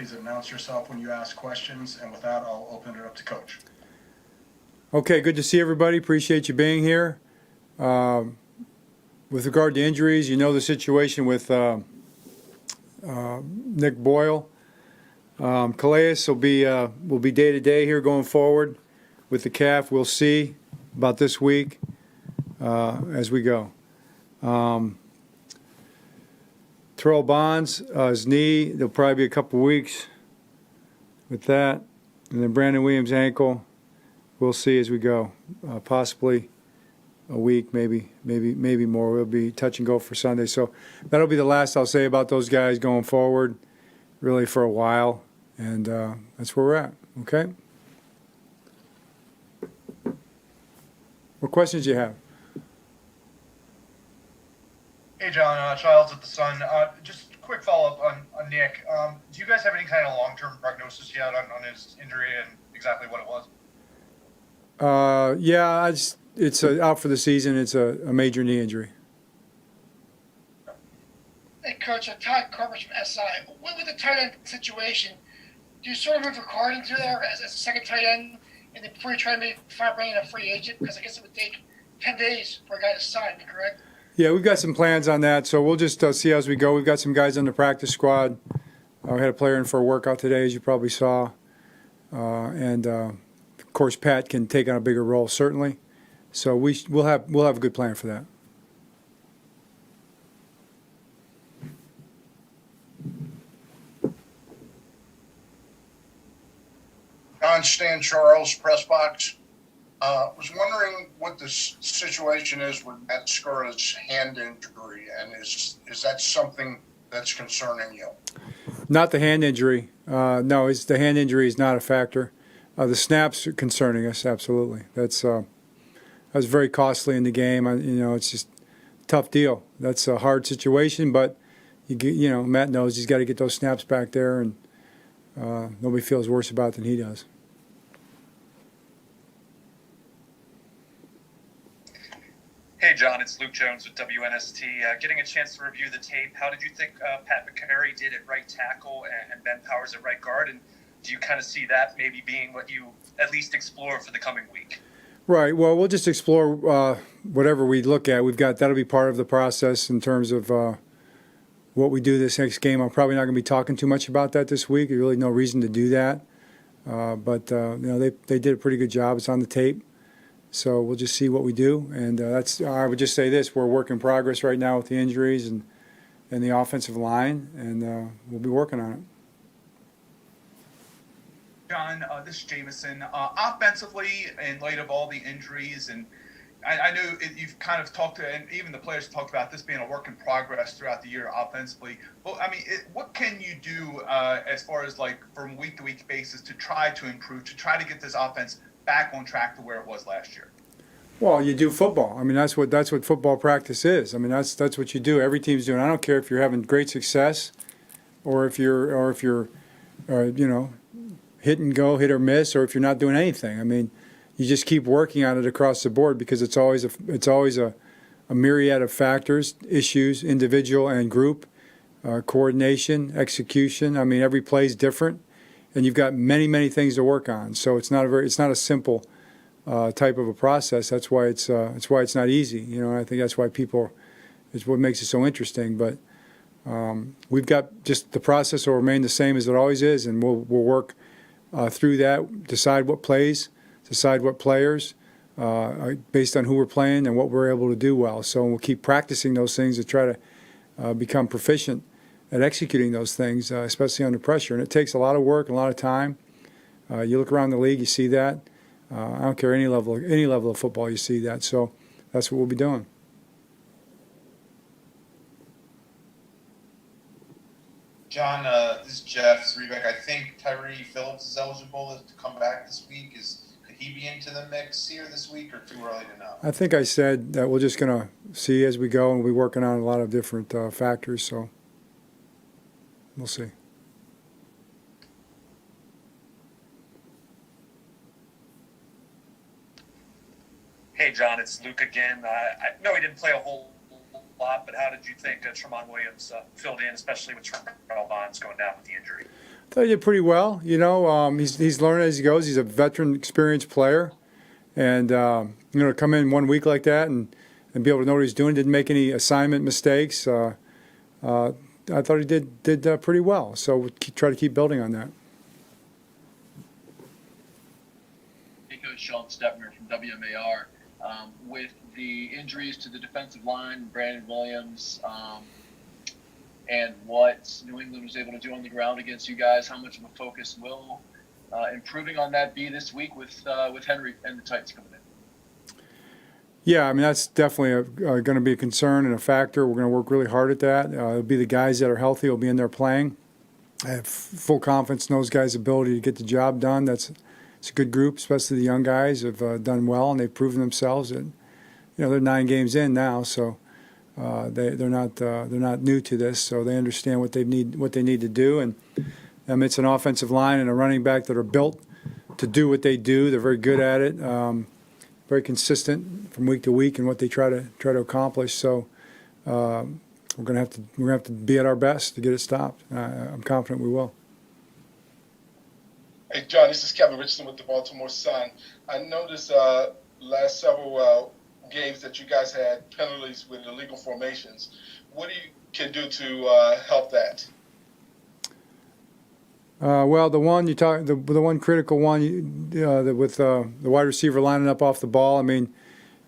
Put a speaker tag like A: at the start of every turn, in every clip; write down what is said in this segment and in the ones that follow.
A: please announce yourself when you ask questions. And with that, I'll open it up to Coach.
B: Okay, good to see everybody. Appreciate you being here. With regard to injuries, you know the situation with Nick Boyle. Calais will be day to day here going forward with the calf. We'll see about this week as we go. Terrell Bonds, his knee, there'll probably be a couple weeks with that. And then Brandon Williams' ankle, we'll see as we go. Possibly a week, maybe more. We'll be touch and go for Sunday. So that'll be the last I'll say about those guys going forward, really for a while. And that's where we're at, okay? What questions do you have?
C: Hey, John, Childs at the Sun. Just a quick follow-up on Nick. Do you guys have any kind of long-term prognosis yet on his injury and exactly what it was?
B: Yeah, it's out for the season. It's a major knee injury.
D: Hey, Coach, Todd Carpenter from SI. With the tight end situation, do you sort of move Ricard into there as a second tight end, and then before you try to bring in a free agent? Because I guess it would take 10 days for a guy to sign, correct?
B: Yeah, we've got some plans on that, so we'll just see as we go. We've got some guys on the practice squad. We had a player in for a workout today, as you probably saw. And of course, Pat can take on a bigger role, certainly. So we'll have a good plan for that.
E: John Stan Charles, press box. Was wondering what the situation is with Matt Skura's hand injury, and is that something that's concerning you?
B: Not the hand injury. No, the hand injury is not a factor. The snaps are concerning us, absolutely. That was very costly in the game. It's just a tough deal. That's a hard situation, but Matt knows he's got to get those snaps back there, and nobody feels worse about it than he does.
F: Hey, John, it's Luke Jones with WNST. Getting a chance to review the tape, how did you think Pat McCary did at right tackle and Ben Powers at right guard? And do you kind of see that maybe being what you at least explore for the coming week?
B: Right. Well, we'll just explore whatever we look at. That'll be part of the process in terms of what we do this next game. I'm probably not going to be talking too much about that this week. There's really no reason to do that. But they did a pretty good job. It's on the tape. So we'll just see what we do, and I would just say this: we're a work in progress right now with the injuries and the offensive line, and we'll be working on it.
G: John, this is Jameson. Offensively, in light of all the injuries, and I know you've kind of talked to, and even the players talked about this being a work in progress throughout the year offensively. Well, I mean, what can you do as far as like from week to week basis to try to improve, to try to get this offense back on track to where it was last year?
B: Well, you do football. I mean, that's what football practice is. I mean, that's what you do. Every team's doing. I don't care if you're having great success, or if you're hit and go, hit or miss, or if you're not doing anything. I mean, you just keep working on it across the board because it's always a myriad of factors, issues, individual and group, coordination, execution. I mean, every play is different. And you've got many things to work on, so it's not a simple type of a process. That's why it's not easy. I think that's why it's what makes it so interesting. But we've got just the process will remain the same as it always is, and we'll work through that, decide what plays, decide what players, based on who we're playing and what we're able to do well. So we'll keep practicing those things to try to become proficient at executing those things, especially under pressure. And it takes a lot of work and a lot of time. You look around the league, you see that. I don't care any level of football, you see that. So that's what we'll be doing.
H: John, this is Jeff Rebeck. I think Tyree Phillips is eligible to come back this week. Could he be into the mix here this week, or too early to know?
B: I think I said that we're just going to see as we go, and we'll be working on a lot of different factors. So we'll see.
F: Hey, John, it's Luke again. I know he didn't play a whole lot, but how did you think Tramon Williams filled in, especially with Terrell Bonds going down with the injury?
B: thought he did pretty well. He's learning as he goes. He's a veteran, experienced player, and to come in 1 week like that and be able to know what he's doing. Didn't make any assignment mistakes. I thought he did pretty well. So we'll try to keep building on that.
I: Hey, Coach Sean Stepner from WMAR. With the injuries to the defensive line, Brandon Williams, and what New England was able to do on the ground against you guys, how much of a focus will improving on that be this week with Henry and the Titans coming in?
B: Yeah, I mean, that's definitely going to be a concern and a factor. We're going to work really hard at that. It'll be the guys that are healthy will be in there playing. I have full confidence in those guys' ability to get the job done. It's a good group, especially the young guys have done well, and they've proven themselves. And they're 9 games in now, so they're not new to this, so they understand what they need to do. And it's an offensive line and a running back that are built to do what they do. They're very good at it, very consistent from week to week in what they try to accomplish. So we're gonna have to be at our best to get it stopped. I'm confident we will.
J: Hey, John, this is Kevin Richardson with the Baltimore Sun. I noticed last several games that you guys had penalties with illegal formations. What can do to help that?
B: Well, the one critical one with the wide receiver lining up off the ball. I mean,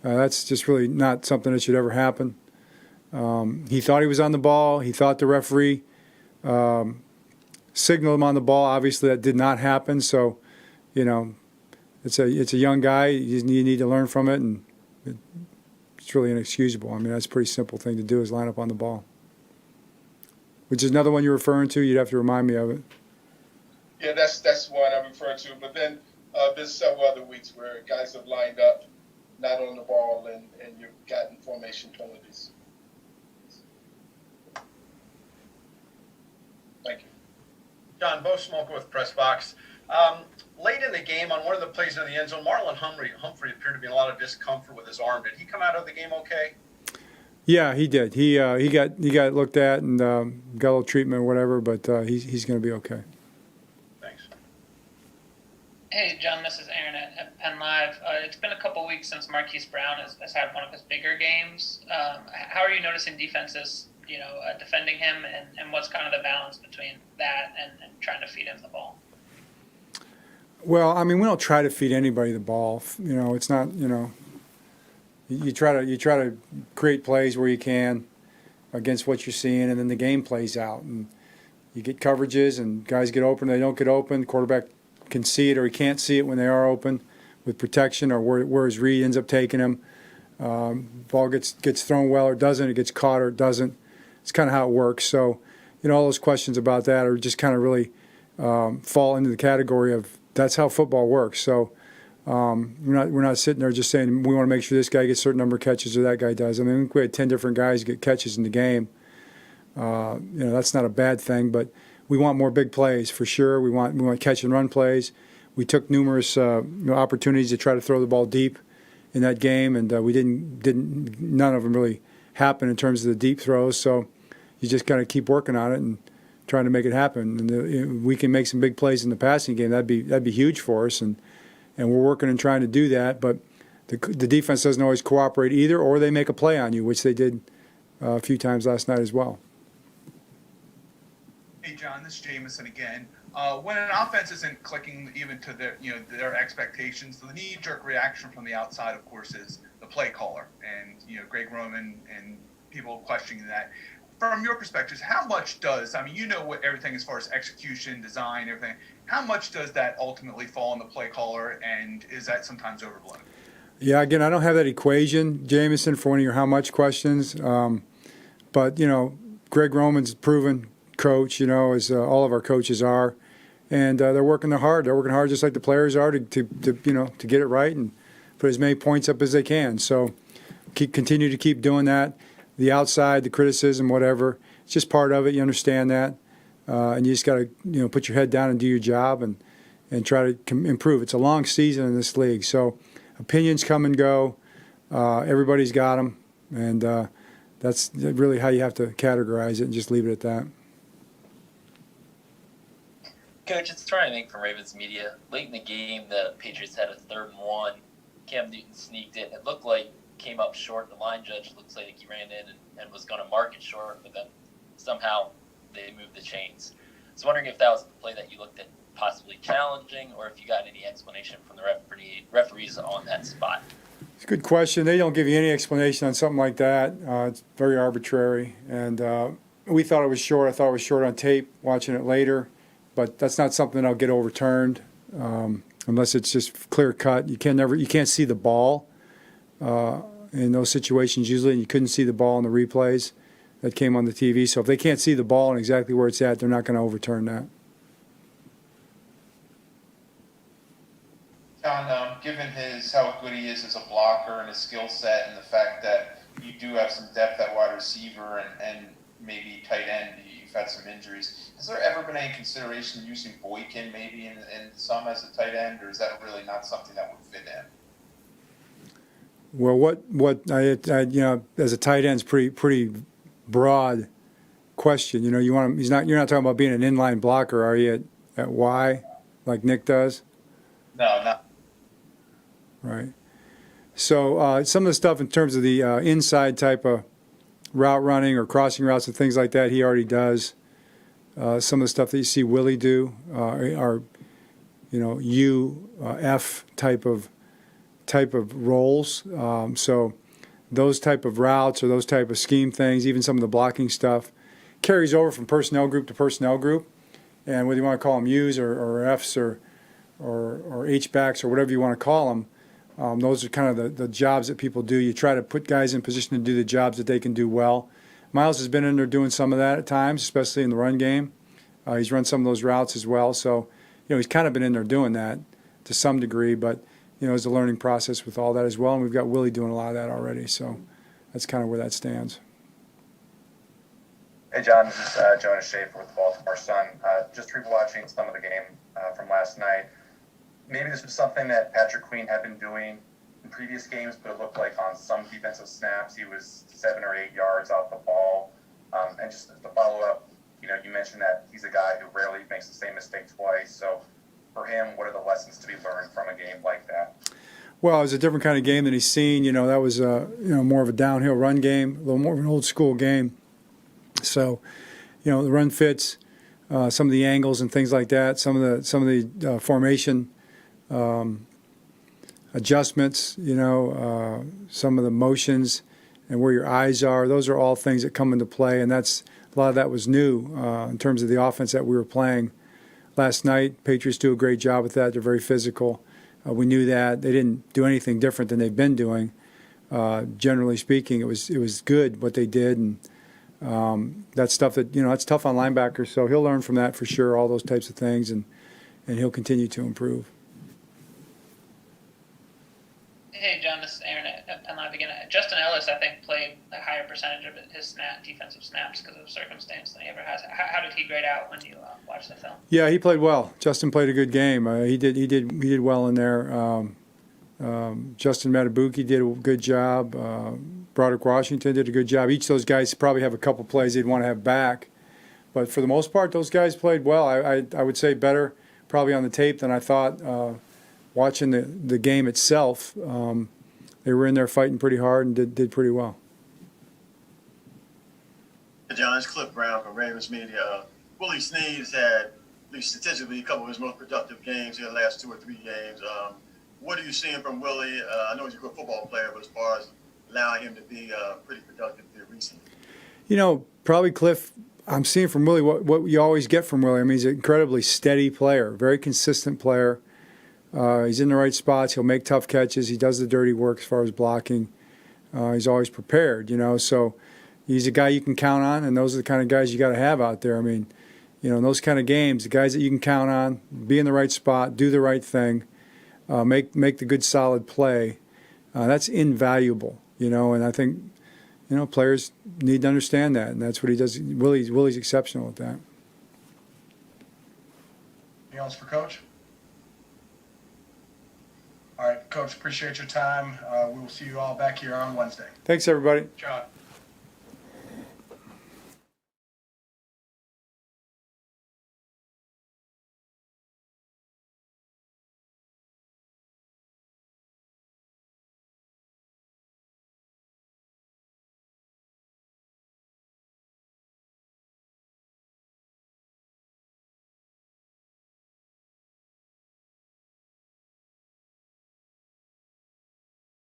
B: that's just really not something that should ever happen. He thought he was on the ball. He thought the referee signaled him on the ball. Obviously, that did not happen. So, it's a young guy. You need to learn from it, and it's really inexcusable. I mean, that's a pretty simple thing to do is line up on the ball. Which is another one you're referring to. You'd have to remind me of it.
J: Yeah, that's one I'm referring to. But then there's several other weeks where guys have lined up, not on the ball, and you've gotten formation penalties. Thank you.
K: John, Bo Smolka with Press Box. Late in the game, on one of the plays in the end zone, Marlon Humphrey appeared to be in a lot of discomfort with his arm. Did he come out of the game okay?
B: Yeah, he did. He got looked at and got a little treatment or whatever, but he's going to be okay.
K: Thanks.
L: Hey, John, this is Aaron at Penn Live. It's been a couple weeks since Marquise Brown has had one of his bigger games. How are you noticing defenses, defending him, and what's kind of the balance between that and trying to feed him the ball?
B: Well, I mean, we don't try to feed anybody the ball. It's not. You try to create plays where you can against what you're seeing, and then the game plays out, and you get coverages, and guys get open, they don't get open. Quarterback can see it or he can't see it when they are open with protection, or where his read ends up taking him. Ball gets thrown well or doesn't. It gets caught or it doesn't. It's kind of how it works. So, all those questions about that are just kind of really fall into the category of that's how football works. So we're not sitting there just saying we want to make sure this guy gets a certain number of catches or that guy does. I mean, we had 10 different guys get catches in the game. That's not a bad thing, but we want more big plays for sure. We want catch and run plays. We took numerous opportunities to try to throw the ball deep in that game, and we didn't. None of them really happened in terms of the deep throws. So you just got to keep working on it and trying to make it happen. And we can make some big plays in the passing game. That'd be huge for us, and we're working and trying to do that. But the defense doesn't always cooperate either, or they make a play on you, which they did a few times last night as well.
G: Hey, John, this is Jameson again. When an offense isn't clicking even to their expectations, the knee-jerk reaction from the outside, of course, is the play caller and Greg Roman and people questioning that. From your perspective, how much does what everything as far as execution, design, everything? How much does that ultimately fall on the play caller, and is that sometimes overblown? Yeah, again, I don't have that equation, Jameson, for one of your how much questions. But Greg Roman's a proven coach, as all of our coaches are, and they're working hard. They're working hard just like the players are to get it right and put as many points up as they can. So continue to keep doing that. The outside, the criticism, whatever, it's just part of it. You understand that, and you just got to put your head down and do your job and try to improve. It's a long season in this league, so opinions come and go. Everybody's got them, and that's really how you have to categorize it and just leave it at that.
M: Coach, it's Ryan Mink from Ravens Media. Late in the game, the Patriots had a 3rd and 1. Cam Newton sneaked it. It looked like came up short. The line judge looks like he ran in and was going to mark it short, but then somehow they moved the chains. I was wondering if that was the play that you looked at possibly challenging, or if you got any explanation from the referees on that spot.
B: It's a good question. They don't give you any explanation on something like that. It's very arbitrary, and we thought it was short. I thought it was short on tape, watching it later, but that's not something that'll get overturned unless it's just clear cut. You can't see the ball in those situations usually, and you couldn't see the ball in the replays that came on the TV. So if they can't see the ball and exactly where it's at, they're not going to overturn that.
H: John, given how good he is as a blocker and his skill set, and the fact that you do have some depth at wide receiver and maybe tight end, you've had some injuries. Has there ever been any consideration using Boykin maybe in some as a tight end, or is that really not something that would fit in?
B: Well, what I as a tight end is pretty broad question. You're not talking about being an inline blocker, are you? At Y, like Nick does?
H: No, not.
B: Right. So some of the stuff in terms of the inside type of route running or crossing routes and things like that, he already does. Some of the stuff that you see Willie do are, F type of roles. So those type of routes or those type of scheme things, even some of the blocking stuff, carries over from personnel group to personnel group. And whether you want to call them U's or F's or H-backs or whatever you want to call them, those are kind of the jobs that people do. You try to put guys in position to do the jobs that they can do well. Miles has been in there doing some of that at times, especially in the run game. He's run some of those routes as well. So, he's kind of been in there doing that to some degree, but, it's a learning process with all that as well. And we've got Willie doing a lot of that already. So that's kind of where that stands.
N: Hey, John, this is Jonas Schaefer with the Baltimore Sun. Just rewatching some of the game from last night. Maybe this was something that Patrick Queen had been doing in previous games, but it looked like on some defensive snaps he was 7 or 8 yards off the ball. And just to follow up, you mentioned that he's a guy who rarely makes the same mistake twice. So for him, what are the lessons to be learned from a game like that?
B: Well, it was a different kind of game than he's seen. That was more of a downhill run game, a little more of an old school game. So, the run fits, some of the angles and things like that, some of the formation adjustments, some of the motions and where your eyes are. Those are all things that come into play, and a lot of that was new in terms of the offense that we were playing last night. Patriots do a great job with that. They're very physical. We knew that. They didn't do anything different than they've been doing. Generally speaking, it was good what they did, and that's stuff that that's tough on linebackers. So he'll learn from that for sure. All those types of things, and he'll continue to improve.
L: Hey, John, this is Aaron at Penn Live again. Justin Ellis, I think, played a higher percentage of his defensive snaps because of circumstance than he ever has. How did he grade out when you watched the film? Yeah,
B: he played well. Justin played a good game. He did well in there. Justin Matabuki did a good job. Broderick Washington did a good job. Each of those guys probably have a couple plays they'd want to have back. But for the most part, those guys played well. I would say better probably on the tape than I thought watching the game itself. They were in there fighting pretty hard and did pretty well.
O: John, it's Cliff Brown from Ravens Media. Willie Snead has had, at least statistically, a couple of his most productive games in the last 2 or 3 games. What are you seeing from Willie? I know he's a good football player, but as far as allowing him to be pretty productive here recently?
B: Probably Cliff, I'm seeing from Willie what you always get from Willie. I mean, he's an incredibly steady player, very consistent player. He's in the right spots. He'll make tough catches. He does the dirty work as far as blocking. He's always prepared, So he's a guy you can count on, and those are the kind of guys you got to have out there. I mean, in those kind of games, the guys that you can count on, be in the right spot, do the right thing, make the good solid play. That's invaluable, And I think, players need to understand that, and that's what he does. Willie's exceptional at that.
A: Anything else for Coach? All right, Coach, appreciate your time. We will see you all back here on Wednesday.
B: Thanks, everybody.
K: John.